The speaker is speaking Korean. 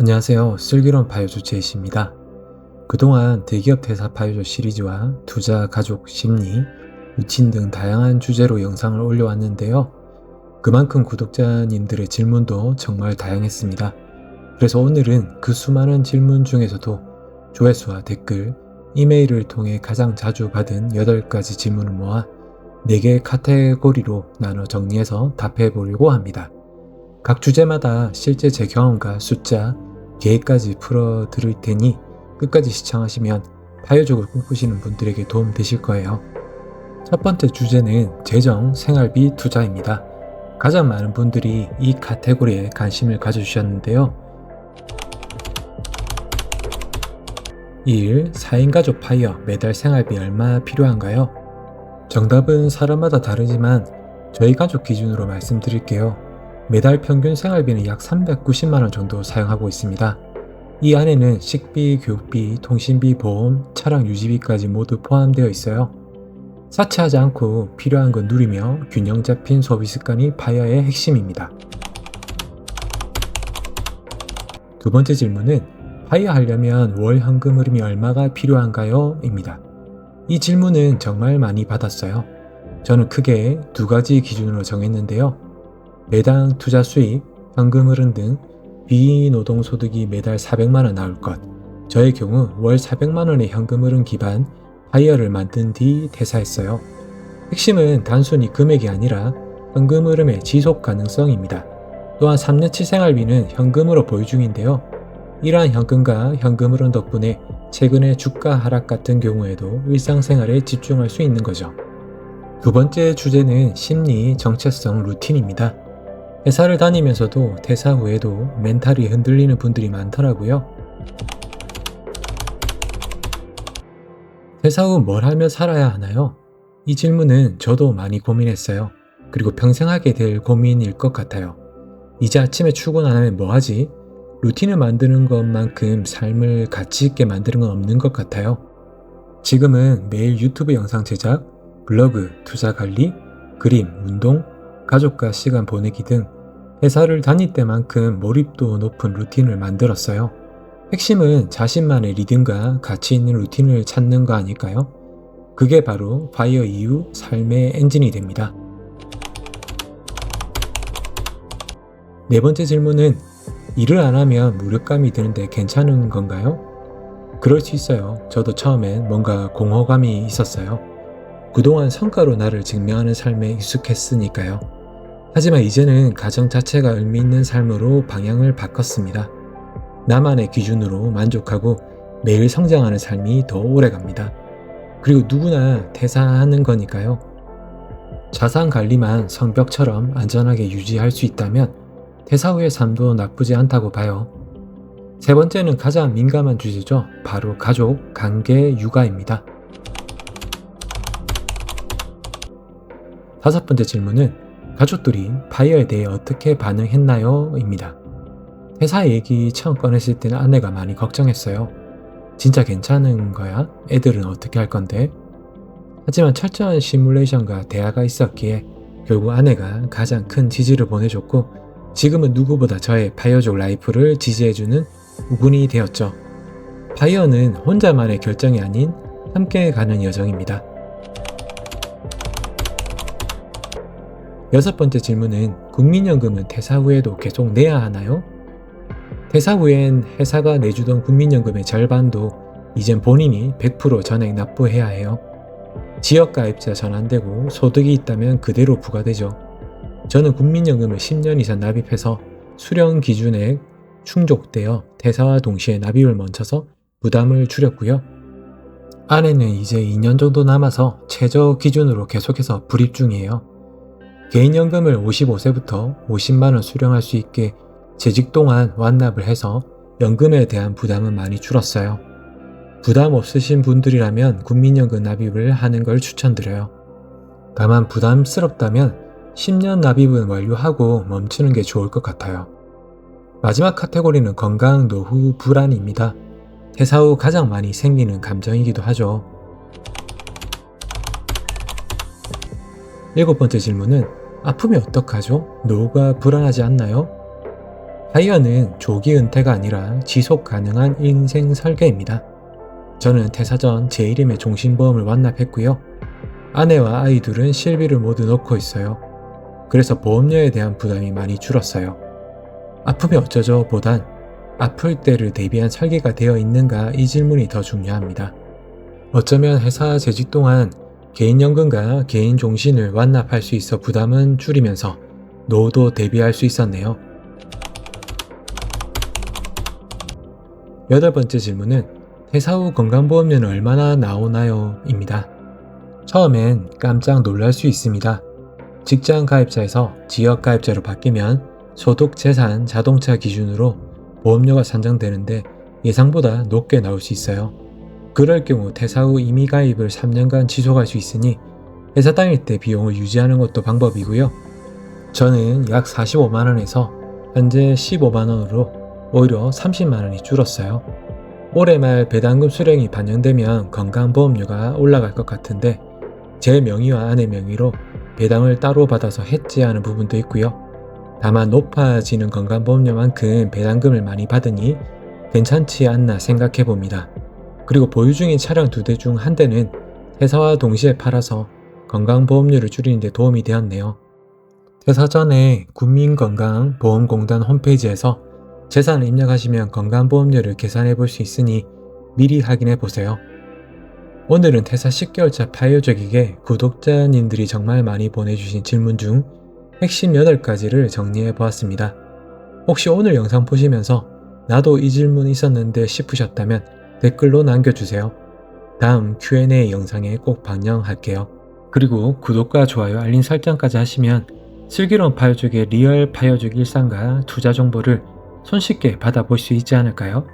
안녕하세요. 슬기로운 바이오조 제이씨입니다. 그동안 대기업 퇴사 바이오조 시리즈와 투자, 가족, 심리, 루틴 등 다양한 주제로 영상을 올려왔는데요. 그만큼 구독자님들의 질문도 정말 다양했습니다. 그래서 오늘은 그 수많은 질문 중에서도 조회수와 댓글, 이메일을 통해 가장 자주 받은 8가지 질문을 모아 4개의 카테고리로 나눠 정리해서 답해 보려고 합니다. 각 주제마다 실제 제 경험과 숫자, 계획까지 풀어 드릴 테니 끝까지 시청하시면 바이오족을 꿈꾸시는 분들에게 도움 되실 거예요. 첫 번째 주제는 재정, 생활비, 투자입니다. 가장 많은 분들이 이 카테고리에 관심을 가져주셨는데요. 1. 4인 가족 파이어, 매달 생활비 얼마 필요한가요? 정답은 사람마다 다르지만 저희 가족 기준으로 말씀드릴게요. 매달 평균 생활비는 약 390만원 정도 사용하고 있습니다. 이 안에는 식비, 교육비, 통신비, 보험, 차량 유지비까지 모두 포함되어 있어요. 사치하지 않고 필요한 건 누리며 균형 잡힌 소비 습관이 바이어의 핵심입니다. 두 번째 질문은 바이어 하려면 월 현금 흐름이 얼마가 필요한가요? 입니다. 이 질문은 정말 많이 받았어요. 저는 크게 2가지 기준으로 정했는데요. 매당 투자 수입, 현금 흐름 등 비노동소득이 매달 400만원 나올 것. 저의 경우 월 400만원의 현금 흐름 기반 바이어를 만든 뒤 퇴사했어요. 핵심은 단순히 금액이 아니라 현금 흐름의 지속 가능성입니다. 또한 3년치 생활비는 현금으로 보유 중인데요. 이러한 현금과 현금 흐름 덕분에 최근의 주가 하락 같은 경우에도 일상생활에 집중할 수 있는 거죠. 두 번째 주제는 심리, 정체성, 루틴입니다. 회사를 다니면서도 퇴사 후에도 멘탈이 흔들리는 분들이 많더라고요. 퇴사 후 뭘 하며 살아야 하나요? 이 질문은 저도 많이 고민했어요. 그리고 평생 하게 될 고민일 것 같아요. 이제 아침에 출근 안 하면 뭐 하지? 루틴을 만드는 것만큼 삶을 가치 있게 만드는 건 없는 것 같아요. 지금은 매일 유튜브 영상 제작, 블로그, 투자 관리, 그림, 운동, 가족과 시간 보내기 등 회사를 다닐 때만큼 몰입도 높은 루틴을 만들었어요. 핵심은 자신만의 리듬과 가치 있는 루틴을 찾는 거 아닐까요? 그게 바로 바이어 이후 삶의 엔진이 됩니다. 네 번째 질문은 일을 안 하면 무력감이 드는데 괜찮은 건가요? 그럴 수 있어요. 저도 처음엔 뭔가 공허감이 있었어요. 그동안 성과로 나를 증명하는 삶에 익숙했으니까요. 하지만 이제는 가정 자체가 의미 있는 삶으로 방향을 바꿨습니다. 나만의 기준으로 만족하고 매일 성장하는 삶이 더 오래갑니다. 그리고 누구나 퇴사하는 거니까요. 자산 관리만 성벽처럼 안전하게 유지할 수 있다면 퇴사 후의 삶도 나쁘지 않다고 봐요. 세 번째는 가장 민감한 주제죠. 바로 가족, 관계, 육아입니다. 다섯 번째 질문은 가족들이 바이어에 대해 어떻게 반응했나요? 입니다. 퇴사 얘기 처음 꺼냈을 때는 아내가 많이 걱정했어요. 진짜 괜찮은 거야? 애들은 어떻게 할 건데? 하지만 철저한 시뮬레이션과 대화가 있었기에 결국 아내가 가장 큰 지지를 보내줬고 지금은 누구보다 저의 바이어족 라이프를 지지해주는 우군이 되었죠. 바이어는 혼자만의 결정이 아닌 함께 가는 여정입니다. 여섯 번째 질문은 국민연금은 퇴사 후에도 계속 내야 하나요? 퇴사 후엔 회사가 내주던 국민연금의 절반도 이젠 본인이 100% 전액 납부해야 해요. 지역가입자 전환되고 소득이 있다면 그대로 부과되죠. 저는 국민연금을 10년 이상 납입해서 수령 기준액 충족되어 퇴사와 동시에 납입을 멈춰서 부담을 줄였고요. 아내는 이제 2년 정도 남아서 최저 기준으로 계속해서 불입 중이에요. 개인연금을 55세부터 50만원 수령할 수 있게 재직 동안 완납을 해서 연금에 대한 부담은 많이 줄었어요. 부담 없으신 분들이라면 국민연금 납입을 하는 걸 추천드려요. 다만 부담스럽다면 10년 납입은 완료하고 멈추는 게 좋을 것 같아요. 마지막 카테고리는 건강, 노후, 불안입니다. 퇴사 후 가장 많이 생기는 감정이기도 하죠. 7번째 질문은 아프면 어떡하죠? 노후가 불안하지 않나요? 파이어는 조기 은퇴가 아니라 지속 가능한 인생 설계입니다. 저는 퇴사 전 제 이름의 종신보험을 완납했고요. 아내와 아이 둘은 실비를 모두 넣고 있어요. 그래서 보험료에 대한 부담이 많이 줄었어요. 아프면 어쩌죠 보단 아플 때를 대비한 설계가 되어 있는가 이 질문이 더 중요합니다. 어쩌면 회사 재직 동안 개인연금과 개인종신을 완납할 수 있어 부담은 줄이면서 노후도 대비할 수 있었네요. 8번째 질문은 퇴사 후 건강보험료는 얼마나 나오나요? 입니다. 처음엔 깜짝 놀랄 수 있습니다. 직장 가입자에서 지역 가입자로 바뀌면 소득, 재산, 자동차 기준으로 보험료가 산정되는데 예상보다 높게 나올 수 있어요. 그럴 경우 퇴사 후 임의 가입을 3년간 지속할 수 있으니 회사 다닐 때 비용을 유지하는 것도 방법이고요. 저는 약 45만원에서 현재 15만원으로 오히려 30만원이 줄었어요. 올해 말 배당금 수령이 반영되면 건강보험료가 올라갈 것 같은데 제 명의와 아내 명의로 배당을 따로 받아서 해지하는 부분도 있고요. 다만 높아지는 건강보험료만큼 배당금을 많이 받으니 괜찮지 않나 생각해 봅니다. 그리고 보유 중인 차량 2대 중 1대는 퇴사와 동시에 팔아서 건강보험료를 줄이는 데 도움이 되었네요. 퇴사 전에 국민건강보험공단 홈페이지에서 재산을 입력하시면 건강보험료를 계산해 볼 수 있으니 미리 확인해 보세요. 오늘은 퇴사 10개월차 파이어족에게 구독자님들이 정말 많이 보내주신 질문 중 핵심 8가지를 정리해 보았습니다. 혹시 오늘 영상 보시면서 나도 이 질문 있었는데 싶으셨다면 댓글로 남겨주세요. 다음 Q&A 영상에 꼭 반영할게요. 그리고 구독과 좋아요, 알림 설정까지 하시면 슬기로운 파이어족의 리얼 파이어족 일상과 투자 정보를 손쉽게 받아볼 수 있지 않을까요?